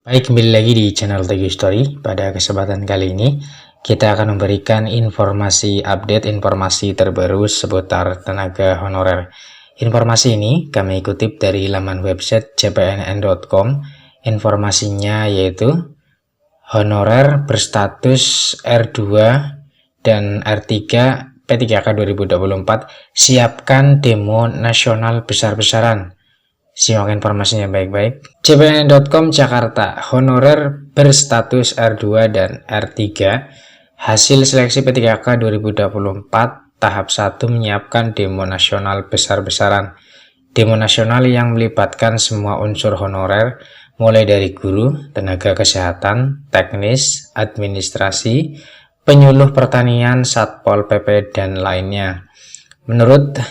Baik, kembali lagi di channel Tegi Story. Pada kesempatan kali ini, kita akan memberikan informasi terbaru seputar tenaga honorer. Informasi ini kami kutip dari laman website cpnn.com. Informasinya yaitu honorer berstatus R2 dan R3 P3K 2024 siapkan demo nasional besar-besaran. Simak informasinya baik-baik. cpnn.com Jakarta, honorer berstatus R2 dan R3 hasil seleksi P3K 2024 tahap 1 menyiapkan demo nasional besar-besaran. Demo nasional yang melibatkan semua unsur honorer, mulai dari guru, tenaga kesehatan, teknis, administrasi, penyuluh pertanian, satpol pp, dan lainnya. Menurut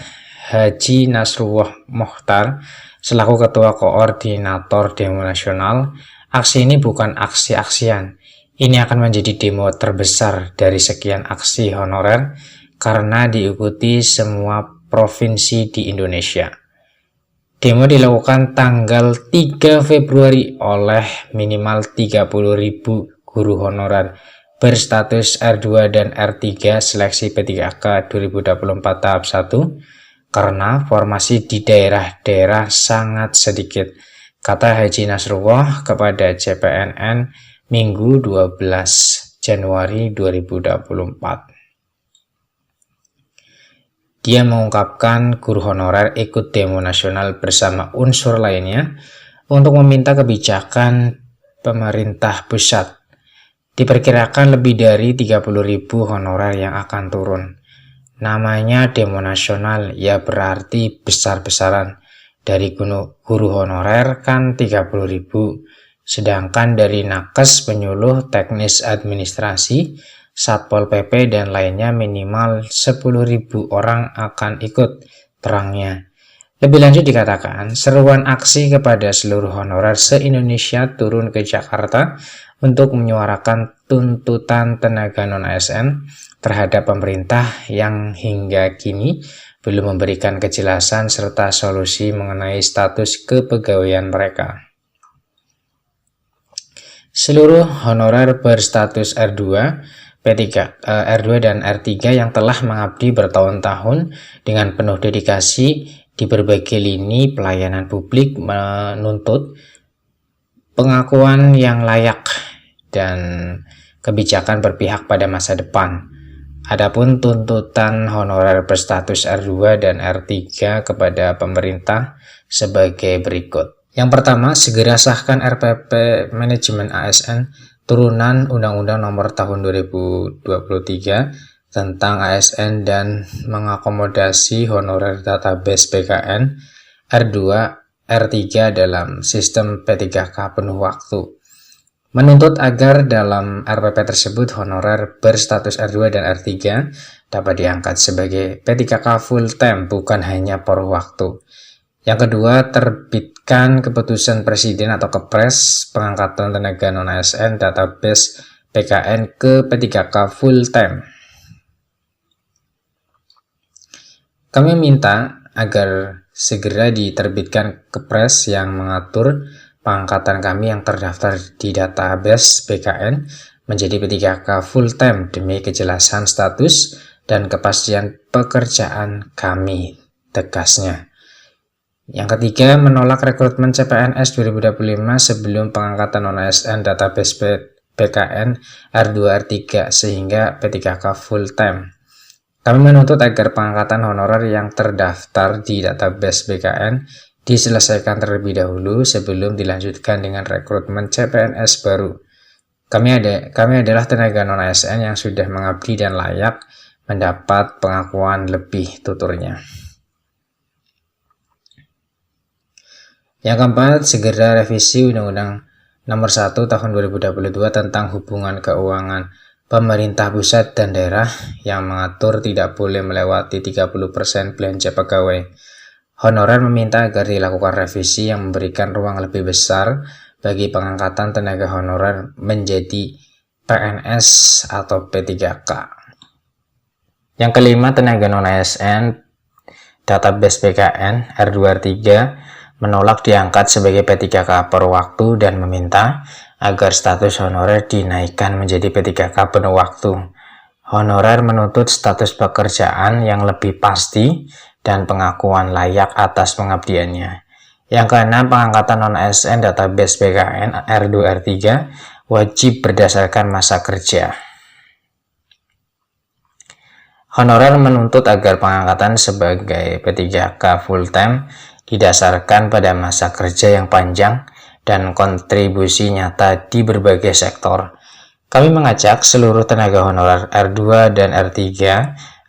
Haji Nasrullah Mokhtar, selaku Ketua Koordinator Demo Nasional, aksi ini bukan aksi-aksian. Ini akan menjadi demo terbesar dari sekian aksi honorer karena diikuti semua provinsi di Indonesia. Demo dilakukan tanggal 3 Februari oleh minimal 30.000 guru honorer berstatus R2 dan R3 seleksi P3K 2024 tahap 1 karena formasi di daerah-daerah sangat sedikit, kata Haji Nasrullah kepada CPNN Minggu 12 Januari 2024. Dia mengungkapkan guru honorer ikut demo nasional bersama unsur lainnya untuk meminta kebijakan pemerintah pusat. Diperkirakan lebih dari 30.000 honorer yang akan turun. Namanya demo nasional, ya berarti besar-besaran. Dari guru honorer kan 30.000, sedangkan dari nakes, penyuluh, teknis administrasi, satpol pp, dan lainnya minimal 10.000 orang akan ikut, terangnya. Lebih lanjut dikatakan, seruan aksi kepada seluruh honorer se-Indonesia turun ke Jakarta untuk menyuarakan tuntutan tenaga non-ASN terhadap pemerintah yang hingga kini belum memberikan kejelasan serta solusi mengenai status kepegawaian mereka. Seluruh honorer berstatus R2, R2 dan R3 yang telah mengabdi bertahun-tahun dengan penuh dedikasi di berbagai lini pelayanan publik menuntut pengakuan yang layak dan kebijakan berpihak pada masa depan. Adapun tuntutan honorer berstatus R2 dan R3 kepada pemerintah sebagai berikut. Yang pertama, segera sahkan RPP Manajemen ASN turunan Undang-Undang Nomor Tahun 2023 tentang ASN dan mengakomodasi honorer database PKN R2, R3 dalam sistem P3K penuh waktu. Menuntut agar dalam RPP tersebut honorer berstatus R2 dan R3 dapat diangkat sebagai P3K full time, bukan hanya paruh waktu. Yang kedua, terbitkan keputusan Presiden atau Kepres pengangkatan tenaga non-ASN database PKN ke P3K full time. Kami minta agar segera diterbitkan Kepres yang mengatur pengangkatan kami yang terdaftar di database PKN menjadi P3K full time demi kejelasan status dan kepastian pekerjaan kami, tegasnya. Yang ketiga, menolak rekrutmen CPNS 2025 sebelum pengangkatan non-ASN database PKN R2 R3 sehingga P3K full time. Kami menuntut agar pengangkatan honorer yang terdaftar di database PKN diselesaikan terlebih dahulu sebelum dilanjutkan dengan rekrutmen CPNS baru. Kami adalah tenaga non-ASN yang sudah mengabdi dan layak mendapat pengakuan lebih, tuturnya. Yang keempat, segera revisi Undang-Undang Nomor 1 Tahun 2022 tentang hubungan keuangan pemerintah pusat dan daerah yang mengatur tidak boleh melewati 30% belanja pegawai. Honorer meminta agar dilakukan revisi yang memberikan ruang lebih besar bagi pengangkatan tenaga honorer menjadi PNS atau P3K. Yang kelima, tenaga non-ASN database PKN R2 R3 menolak diangkat sebagai P3K per waktu dan meminta agar status honorer dinaikkan menjadi P3K penuh waktu. Honorer menuntut status pekerjaan yang lebih pasti dan pengakuan layak atas pengabdiannya. Yang keenam, pengangkatan non-ASN database BKN R2 R3 wajib berdasarkan masa kerja. Honorer menuntut agar pengangkatan sebagai P3K full-time didasarkan pada masa kerja yang panjang dan kontribusi nyata di berbagai sektor. Kami mengajak seluruh tenaga honorer R2 dan R3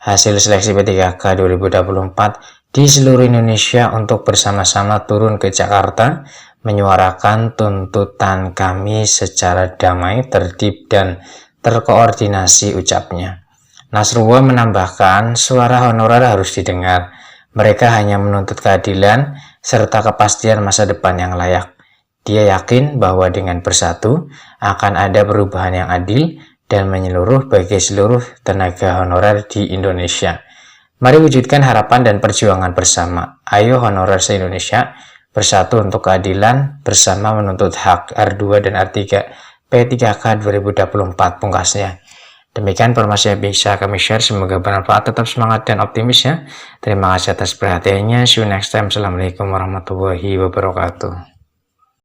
hasil seleksi P3K 2024 di seluruh Indonesia untuk bersama-sama turun ke Jakarta menyuarakan tuntutan kami secara damai, tertib, dan terkoordinasi, ucapnya. Nasrullah menambahkan, suara honorer harus didengar. Mereka hanya menuntut keadilan serta kepastian masa depan yang layak. Dia yakin bahwa dengan bersatu akan ada perubahan yang adil dan menyeluruh bagi seluruh tenaga honorer di Indonesia. Mari wujudkan harapan dan perjuangan bersama. Ayo honorer se-Indonesia bersatu untuk keadilan, bersama menuntut hak. R2 dan R3 P3K 2024, pungkasnya. Demikian informasi yang bisa kami share, semoga bermanfaat. Tetap semangat dan optimis ya. Terima kasih atas perhatiannya. See you next time. Assalamualaikum warahmatullahi wabarakatuh.